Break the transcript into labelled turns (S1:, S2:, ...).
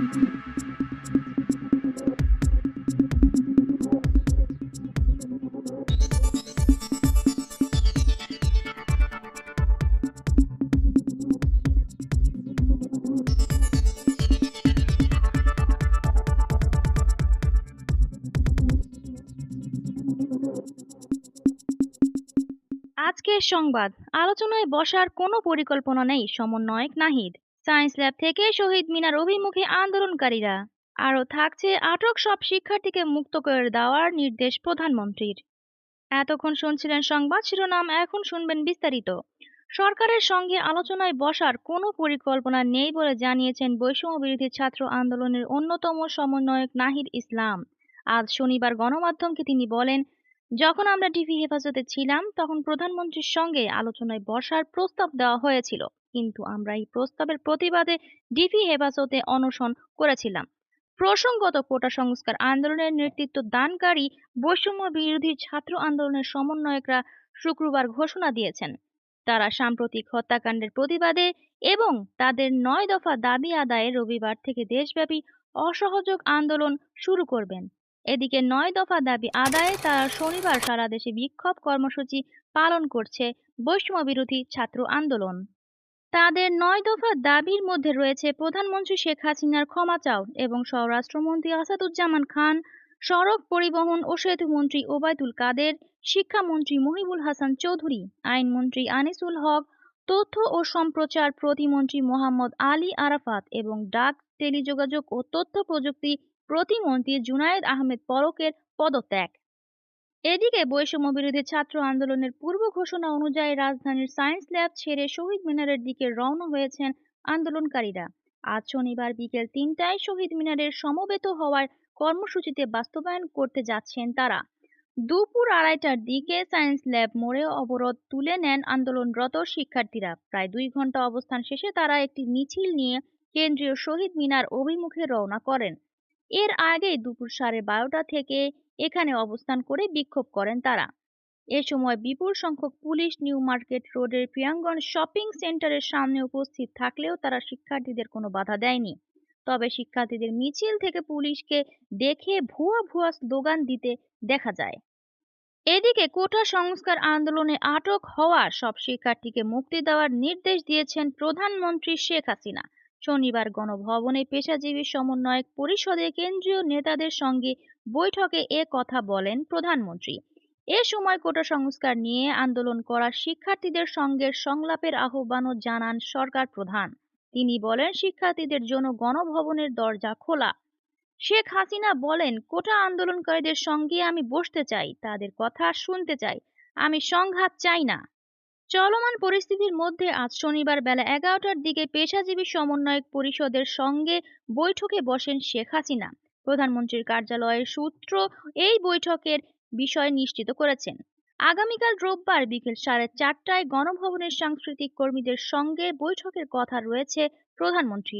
S1: আজকের সংবাদ আলোচনায় বসার কোনো পরিকল্পনা নেই সমন্বয়ক নাহিদ। সায়েন্স ল্যাব থেকে শহীদ মিনার অভিমুখী আন্দোলনকারীরা। আরও থাকছে আটক সব শিক্ষার্থীকে মুক্ত করে দেওয়ার নির্দেশ প্রধানমন্ত্রীর। এতক্ষণ শুনছিলেন সংবাদ শিরোনাম, এখন শুনবেন বিস্তারিত। সরকারের সঙ্গে আলোচনায় বসার কোনো পরিকল্পনা নেই বলে জানিয়েছেন বৈষম্য বিরোধী ছাত্র আন্দোলনের অন্যতম সমন্বয়ক নাহিদ ইসলাম। আজ শনিবার গণমাধ্যমকে তিনি বলেন, যখন আমরা ডিবি হেফাজতে ছিলাম তখন প্রধানমন্ত্রীর সঙ্গে আলোচনায় বসার প্রস্তাব দেওয়া হয়েছিল, কিন্তু আমরা এই প্রস্তাবের প্রতিবাদে ডিবি হেফাজতে অনশন করেছিলাম। প্রসঙ্গত, কোটা সংস্কার আন্দোলনের নেতৃত্ব দানকারী বৈষম্য বিরোধী ছাত্র আন্দোলনের সমন্বয়করা শুক্রবার ঘোষণা দিয়েছেন, তারা সাম্প্রতিক হত্যাকাণ্ডের প্রতিবাদে এবং তাদের ৯ দফা দাবি আদায়ে রবিবার থেকে দেশব্যাপী অসহযোগ আন্দোলন শুরু করবেন। এদিকে ৯ দফা দাবি আদায়ে তারা শনিবার সারা দেশে বিক্ষোভ কর্মসূচি পালন করছে বৈষম্য বিরোধী ছাত্র আন্দোলন। তাদের ৯ দফা দাবির মধ্যে রয়েছে প্রধানমন্ত্রী শেখ হাসিনার ক্ষমা চাও এবং স্বরাষ্ট্রমন্ত্রী আসাদুজ্জামান খান, সড়ক পরিবহন ও সেতুমন্ত্রী ওবায়দুল কাদের, শিক্ষামন্ত্রী মহিবুল হাসান চৌধুরী, আইনমন্ত্রী আনিসুল হক, তথ্য ও সম্প্রচার প্রতিমন্ত্রী মোহাম্মদ আলী আরাফাত এবং ডাক, টেলিযোগাযোগ ও তথ্য প্রযুক্তি প্রতিমন্ত্রী জুনায়েদ আহমেদ পলকের পদত্যাগ। এদিকে বৈষম্য বিরোধী ছাত্র আন্দোলনের পূর্ব ঘোষণা অনুযায়ী রাজধানীর সায়েন্স ল্যাব ছেড়ে শহীদ মিনারের দিকে রওনা হয়েছেন আন্দোলনকারীরা। আজ শনিবার বিকেল ৩টায় শহীদ মিনারের সমবেত হওয়ার কর্মসূচিতে বাস্তবায়ন করতে যাচ্ছেন তারা। দুপুর ২:৩০টার দিকে সায়েন্স ল্যাব মোড়ে অবরোধ তুলে নেন আন্দোলনরত শিক্ষার্থীরা। প্রায় ২ ঘন্টা অবস্থান শেষে তারা একটি মিছিল নিয়ে কেন্দ্রীয় শহীদ মিনার অভিমুখে রওনা করেন। এর আগে দুপুর ১২:৩০টা থেকে এখানে অবস্থান করে বিক্ষোভ করেন তারা। এ সময় বিপুল সংখ্যক পুলিশ নিউ মার্কেট রোডের প্রিয়াঙ্গন শপিং সেন্টারের সামনে উপস্থিত থাকলেও তারা শিক্ষার্থীদের কোনো বাধা দেয়নি। তবে শিক্ষার্থীদের মিছিল থেকে পুলিশকে দেখে ভুয়া ভুয়া স্লোগান দিতে দেখা যায়। এদিকে কোটা সংস্কার আন্দোলনে আটক হওয়া সব শিক্ষার্থীকে মুক্তি দেওয়ার নির্দেশ দিয়েছেন প্রধানমন্ত্রী শেখ হাসিনা। শনিবার গণভবনে পেশাজীবী সমন্বয়ক পরিষদের কেন্দ্রীয় নেতাদের সঙ্গে বৈঠকে এ কথা বলেন প্রধানমন্ত্রী। এ সময় কোটা সংস্কার নিয়ে আন্দোলন করা শিক্ষার্থীদের সঙ্গে সংলাপের আহ্বানও জানান সরকার প্রধান। তিনি বলেন, শিক্ষার্থীদের জন্য গণভবনের দরজা খোলা। শেখ হাসিনা বলেন, কোটা আন্দোলনকারীদের সঙ্গে আমি বসতে চাই, তাদের কথা শুনতে চাই, আমি সংঘাত চাই না। চলমান পরিস্থিতির মধ্যে আজ শনিবার বেলা ১১টার দিকে পেশাজীবী সমন্বয়ক পরিষদের সঙ্গে বৈঠকে বসেন শেখ হাসিনা। প্রধানমন্ত্রীর কার্যালয়ের সূত্র এই বৈঠকের বিষয় নিশ্চিত করেছেন। আগামীকাল রোববার বিকেল ৪:৩০টায় গণভবনের সাংস্কৃতিক কর্মীদের সঙ্গে বৈঠকের কথা রয়েছে প্রধানমন্ত্রী।